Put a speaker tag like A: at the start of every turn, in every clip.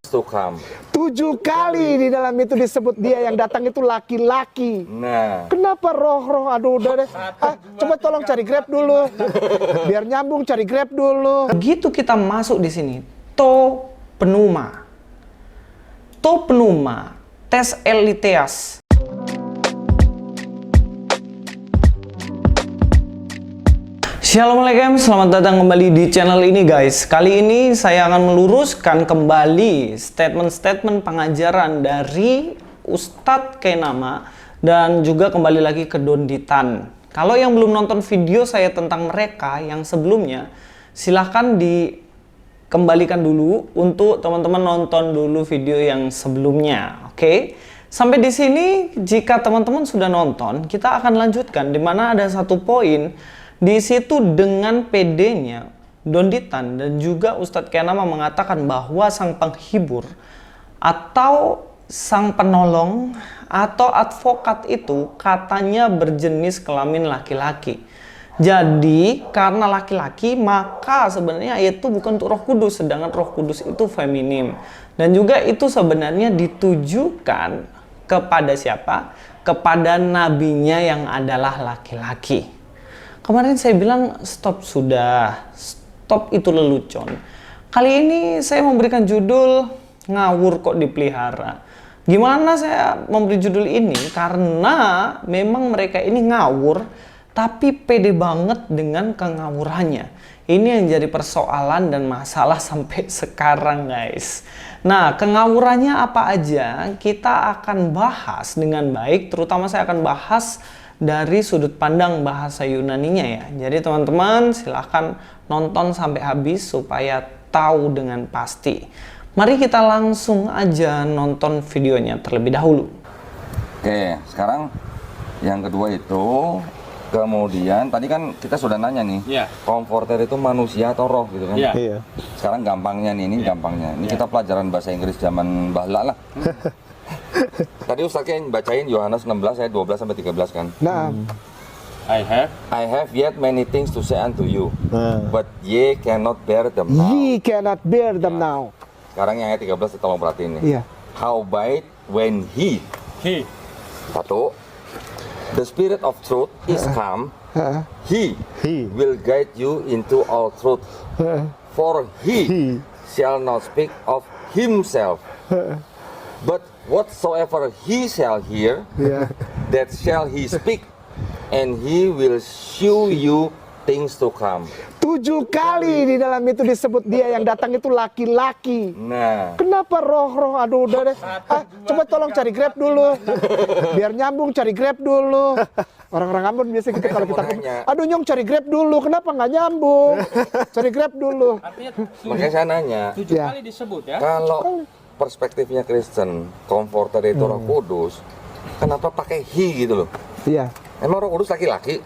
A: to come.
B: 7 kali di dalam itu disebut dia yang datang itu laki-laki.
A: Nah,
B: Kenapa roh-roh? Aduh, udah deh. Coba tolong cari Grab dulu. Biar nyambung, cari Grab dulu.
C: Begitu kita masuk di sini, to pneuma, tes eliteas. Assalamualaikum, selamat datang kembali di channel ini guys. Kali ini saya akan meluruskan kembali statement-statement pengajaran dari Ustadz Kenama dan juga kembali lagi ke Donditan. Kalau yang belum nonton video saya tentang mereka yang sebelumnya, silahkan dikembalikan dulu untuk teman-teman nonton dulu video yang sebelumnya. Oke? Sampai di sini jika teman-teman sudah nonton, kita akan lanjutkan di mana ada satu poin. Di situ dengan PD-nya Donditan dan juga Ustadz Kenama mengatakan bahwa sang penghibur atau sang penolong atau advokat itu katanya berjenis kelamin laki-laki. Jadi karena laki-laki maka sebenarnya itu bukan untuk Roh Kudus, sedangkan Roh Kudus itu feminim. Dan juga itu sebenarnya ditujukan kepada siapa? Kepada nabinya yang adalah laki-laki. Kemarin saya bilang stop sudah, stop itu lelucon. Kali ini saya memberikan judul ngawur kok dipelihara. Gimana saya memberi judul ini? Karena memang mereka ini ngawur, tapi pede banget dengan kengawurannya. Ini yang jadi persoalan dan masalah sampai sekarang guys. Nah, kengawurannya apa aja kita akan bahas dengan baik, terutama saya akan bahas dari sudut pandang bahasa Yunaninya ya. Jadi teman-teman silahkan nonton sampai habis supaya tahu dengan pasti. Mari kita langsung aja nonton videonya terlebih dahulu.
A: oke, sekarang yang kedua itu, kemudian tadi kan kita sudah nanya nih, komforter itu manusia atau roh gitu kan?
B: Iya.
A: Sekarang gampangnya nih, ini gampangnya. Ini kita pelajaran bahasa Inggris zaman bahla lah. Tadi Ustaz Ken bacain Yohanes 16 ayat 12 sampai 13 kan.
B: Nah,
A: I have yet many things to say unto you, but ye cannot bear them now.
B: ye cannot bear them now.
A: Sekarang yang ayat 13 tolong perhatiin nih.
B: Iya.
A: Howbeit when he. Satu, the spirit of truth is come, he will guide you into all truth. For he shall not speak of himself, but whatsoever he shall hear, that shall he speak, and he will shew you things to come.
B: 7 kali di dalam itu disebut dia yang datang itu laki-laki.
A: Nah,
B: Kenapa roh-roh? Aduh, udah deh. Coba tolong cari Grab dulu. Biar nyambung, cari Grab dulu. Orang-orang Ambon biasa gitu kalau kita aduh Nyong cari Grab dulu, kenapa nggak nyambung? Cari Grab dulu.
A: makanya saya nanya,
D: 7
B: Ya.
D: kali disebut ya.
A: kalau perspektifnya Kristen, komforter itu Roh Kudus, kenapa pakai he gitu loh?
B: Iya.
A: Emang Roh Kudus laki-laki?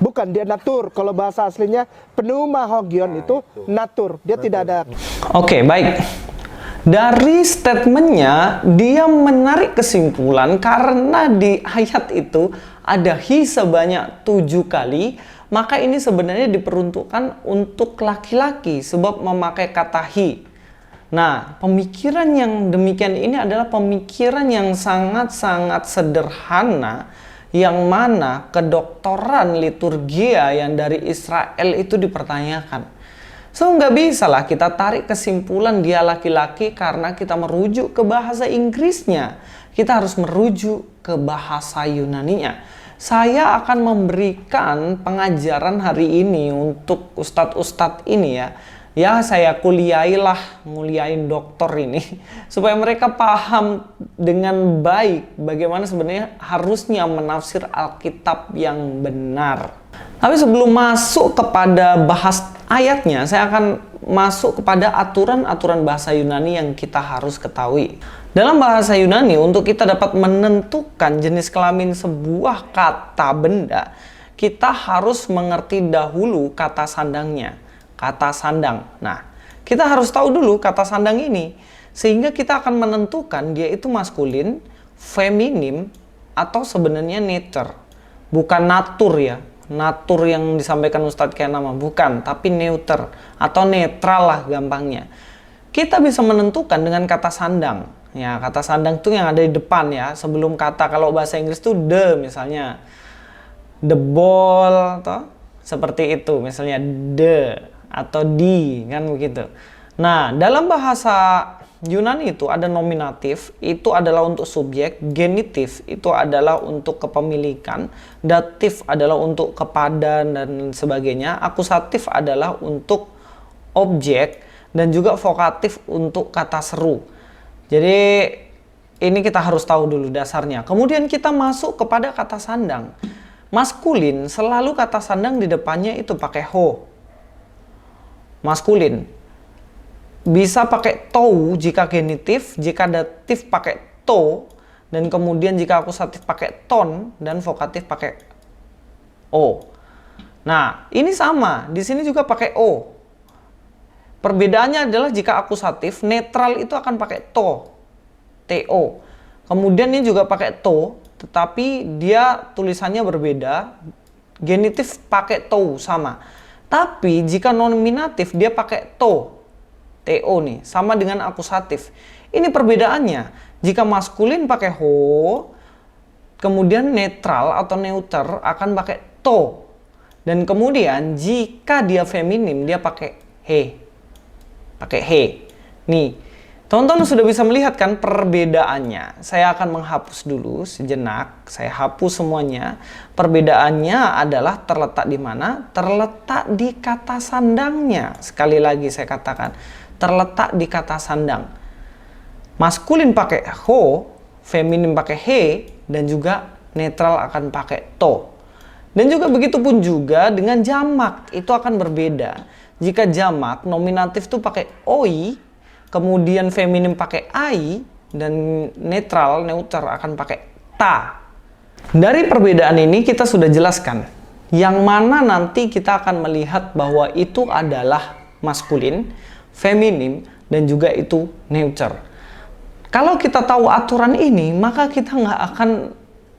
B: Bukan, dia natur. Kalau bahasa aslinya pneuma hogion itu natur. Dia tidak ada.
C: Oke, baik. Dari statementnya, dia menarik kesimpulan karena di ayat itu ada he sebanyak 7 kali, maka ini sebenarnya diperuntukkan untuk laki-laki sebab memakai kata he. Nah, pemikiran yang demikian ini adalah pemikiran yang sangat-sangat sederhana, yang mana kedokteran liturgia yang dari Israel itu dipertanyakan. So, nggak bisa lah kita tarik kesimpulan dia laki-laki karena kita merujuk ke bahasa Inggrisnya. Kita harus merujuk ke bahasa Yunaninya. Saya akan memberikan pengajaran hari ini untuk ustadz-ustadz ini ya. Ya, saya nguliain dokter ini supaya mereka paham dengan baik bagaimana sebenarnya harusnya menafsir Alkitab yang benar. Tapi sebelum masuk kepada bahas ayatnya, saya akan masuk kepada aturan-aturan bahasa Yunani yang kita harus ketahui. Dalam bahasa Yunani, untuk kita dapat menentukan jenis kelamin sebuah kata benda, kita harus mengerti dahulu kata sandangnya. Kata sandang. Nah, kita harus tahu dulu kata sandang ini sehingga kita akan menentukan dia itu maskulin, feminim, atau sebenarnya neuter. Bukan natur ya. Natur yang disampaikan Ustadz Kenama bukan, tapi neuter atau netral lah gampangnya. kita bisa menentukan dengan kata sandang. Ya, kata sandang itu yang ada di depan ya, sebelum kata. Kalau bahasa Inggris itu the misalnya. The ball atau seperti itu misalnya the atau di, kan begitu. Nah, dalam bahasa Yunani itu ada nominatif, itu adalah untuk subjek, genitif itu adalah untuk kepemilikan, datif adalah untuk kepada dan sebagainya, akusatif adalah untuk objek, dan juga vokatif untuk kata seru. Jadi ini kita harus tahu dulu dasarnya. Kemudian kita masuk kepada kata sandang. Maskulin selalu kata sandang di depannya itu pakai ho. Maskulin. Bisa pakai tou jika genitif, jika datif pakai to, dan kemudian jika akusatif pakai ton, dan vokatif pakai o. Nah, ini sama. Di sini juga pakai o. Perbedaannya adalah jika akusatif, netral itu akan pakai to. To. Kemudian ini juga pakai to, tetapi dia tulisannya berbeda. Genitif pakai to sama. Tapi jika nominatif dia pakai to. To nih, sama dengan akusatif. Ini perbedaannya. Jika maskulin pakai ho, kemudian netral atau neuter akan pakai to. Dan kemudian jika dia feminim dia pakai he. Pakai he. Nih, teman-teman sudah bisa melihat kan perbedaannya. Saya akan menghapus dulu sejenak. Saya hapus semuanya. Perbedaannya adalah terletak di mana? Terletak di kata sandangnya. Sekali lagi saya katakan, terletak di kata sandang. Maskulin pakai ho, feminim pakai he, dan juga netral akan pakai to. Dan juga begitu pun juga dengan jamak, itu akan berbeda. Jika jamak, nominatif itu pakai oi, kemudian feminim pakai ai, dan netral, neuter akan pakai ta. Dari perbedaan ini kita sudah jelaskan, yang mana nanti kita akan melihat bahwa itu adalah maskulin, feminim, dan juga itu neuter. Kalau kita tahu aturan ini, maka kita nggak akan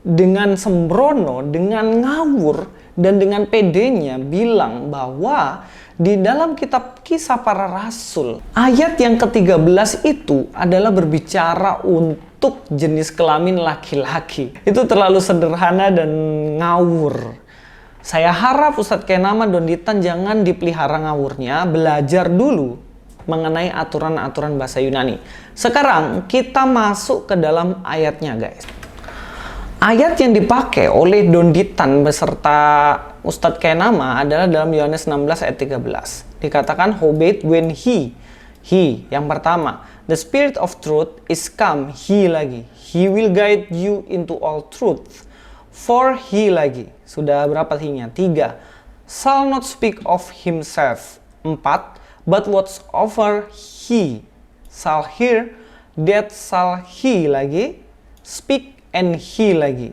C: dengan sembrono, dengan ngawur, dan dengan pedenya bilang bahwa di dalam kitab Kisah Para Rasul, ayat yang ke-13 itu adalah berbicara untuk jenis kelamin laki-laki. Itu terlalu sederhana dan ngawur. Saya harap Ustadz Kenama Donditan jangan dipelihara ngawurnya, belajar dulu mengenai aturan-aturan bahasa Yunani. Sekarang kita masuk ke dalam ayatnya, guys. Ayat yang dipakai oleh Donditan beserta Ustadz Kenama adalah dalam Yohanes 16 ayat 13. Dikatakan howbeit when he yang pertama, the spirit of truth is come, he lagi, he will guide you into all truth. For he lagi, sudah berapa he-nya? 3. Shall not speak of himself. 4. But whatsoever he shall hear, that shall he lagi speak, and he lagi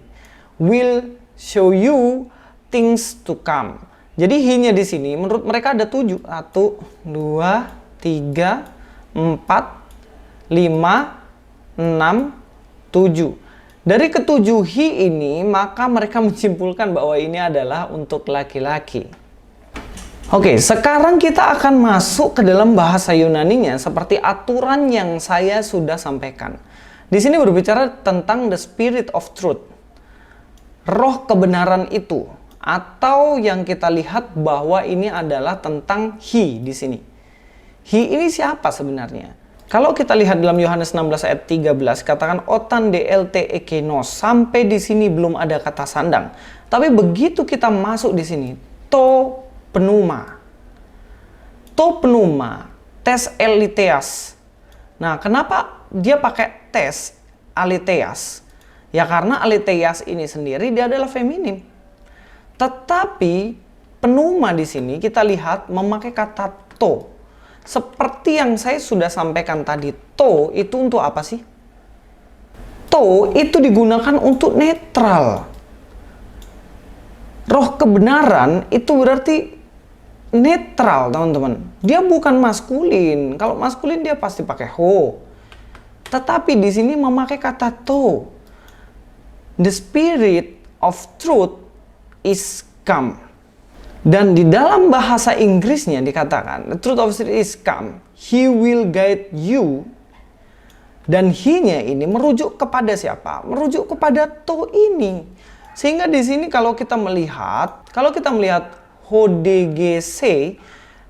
C: will show you things to come. Jadi he-nya di sini menurut mereka ada 7. 1, 2, 3, 4, 5, 6, 7. Dari ketujuh he ini maka mereka menyimpulkan bahwa ini adalah untuk laki-laki. Oke, sekarang kita akan masuk ke dalam bahasa Yunaninya seperti aturan yang saya sudah sampaikan. Di sini berbicara tentang the spirit of truth. Roh kebenaran itu, atau yang kita lihat bahwa ini adalah tentang he di sini. He ini siapa sebenarnya? Kalau kita lihat dalam Yohanes 16 ayat 13 katakan otan dlt ekenos, sampai di sini belum ada kata sandang. Tapi begitu kita masuk di sini, to pneuma. To pneuma, tes eliteas. Nah, kenapa dia pakai tes aliteas? Ya karena aliteas ini sendiri dia adalah feminim. Tetapi pneuma di sini kita lihat memakai kata to. Seperti yang saya sudah sampaikan tadi, to itu untuk apa sih? To itu digunakan untuk netral. Roh kebenaran itu berarti netral, teman-teman. Dia bukan maskulin. Kalau maskulin dia pasti pakai ho. Tetapi di sini memakai kata to. The spirit of truth is come. Dan di dalam bahasa Inggrisnya dikatakan, the truth of spirit is come, he will guide you. Dan he-nya ini merujuk kepada siapa? Merujuk kepada to ini. Sehingga di sini kalau kita melihat HODGC,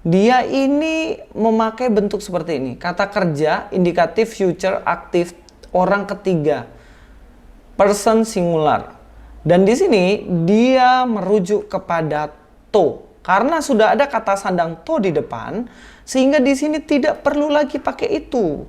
C: dia ini memakai bentuk seperti ini. Kata kerja, indikatif, future, aktif, orang ketiga, person singular. Dan di sini dia merujuk kepada to. Karena sudah ada kata sandang to di depan, sehingga di sini tidak perlu lagi pakai itu.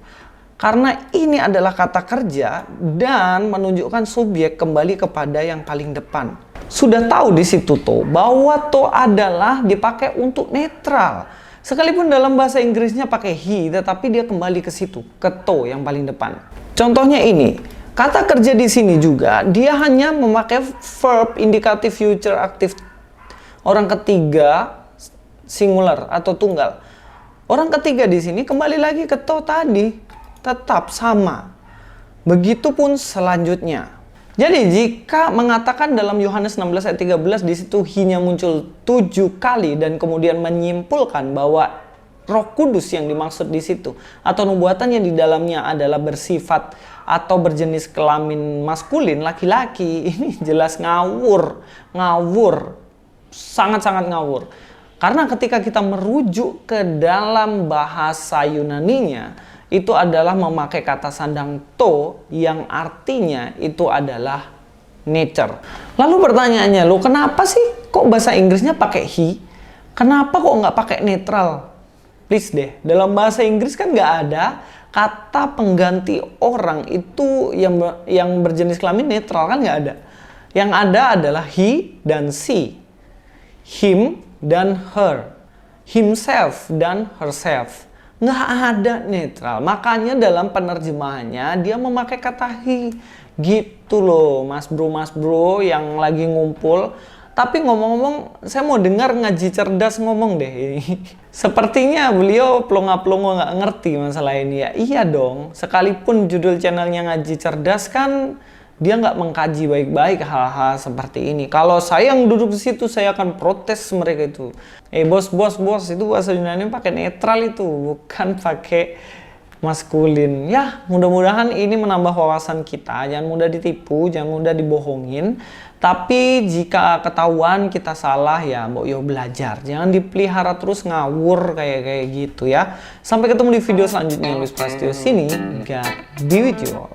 C: Karena ini adalah kata kerja dan menunjukkan subjek kembali kepada yang paling depan. Sudah tahu di situ to bahwa to adalah dipakai untuk netral. Sekalipun dalam bahasa Inggrisnya pakai he, tetapi dia kembali ke situ, ke to yang paling depan. Contohnya ini, kata kerja di sini juga dia hanya memakai verb indikatif, future, aktif, orang ketiga, singular atau tunggal. Orang ketiga di sini kembali lagi ke to tadi, tetap sama. Begitupun selanjutnya. Jadi jika mengatakan dalam Yohanes 16 ayat 13 di situ he-nya muncul 7 kali dan kemudian menyimpulkan bahwa Roh Kudus yang dimaksud di situ atau nubuatan yang di dalamnya adalah bersifat atau berjenis kelamin maskulin, laki-laki, ini jelas ngawur, sangat-sangat ngawur. Karena ketika kita merujuk ke dalam bahasa Yunaninya, itu adalah memakai kata sandang to yang artinya itu adalah nature. Lalu pertanyaannya, lo kenapa sih kok bahasa Inggrisnya pakai he? Kenapa kok nggak pakai netral? Please deh, dalam bahasa Inggris kan nggak ada kata pengganti orang itu yang berjenis kelamin netral, kan nggak ada. Yang ada adalah he dan she, him dan her, himself dan herself. Nggak ada netral. Makanya dalam penerjemahannya dia memakai kata he. Gitu loh mas bro yang lagi ngumpul. Tapi ngomong-ngomong, saya mau dengar ngaji cerdas ngomong deh. Sepertinya beliau plonga-plongo nggak ngerti masalah ini ya. Iya dong, sekalipun judul channelnya ngaji cerdas kan dia nggak mengkaji baik-baik hal-hal seperti ini. Kalau saya yang duduk di situ, saya akan protes mereka itu. Bos, itu bahasa Yunani pakai netral itu, bukan pakai maskulin. Ya, mudah-mudahan ini menambah wawasan kita. Jangan mudah ditipu, jangan mudah dibohongin. Tapi jika ketahuan kita salah ya, mbok yo belajar. Jangan dipelihara terus ngawur kayak gitu ya. Sampai ketemu di video selanjutnya. Luis Prasetyo sini. God be with you all.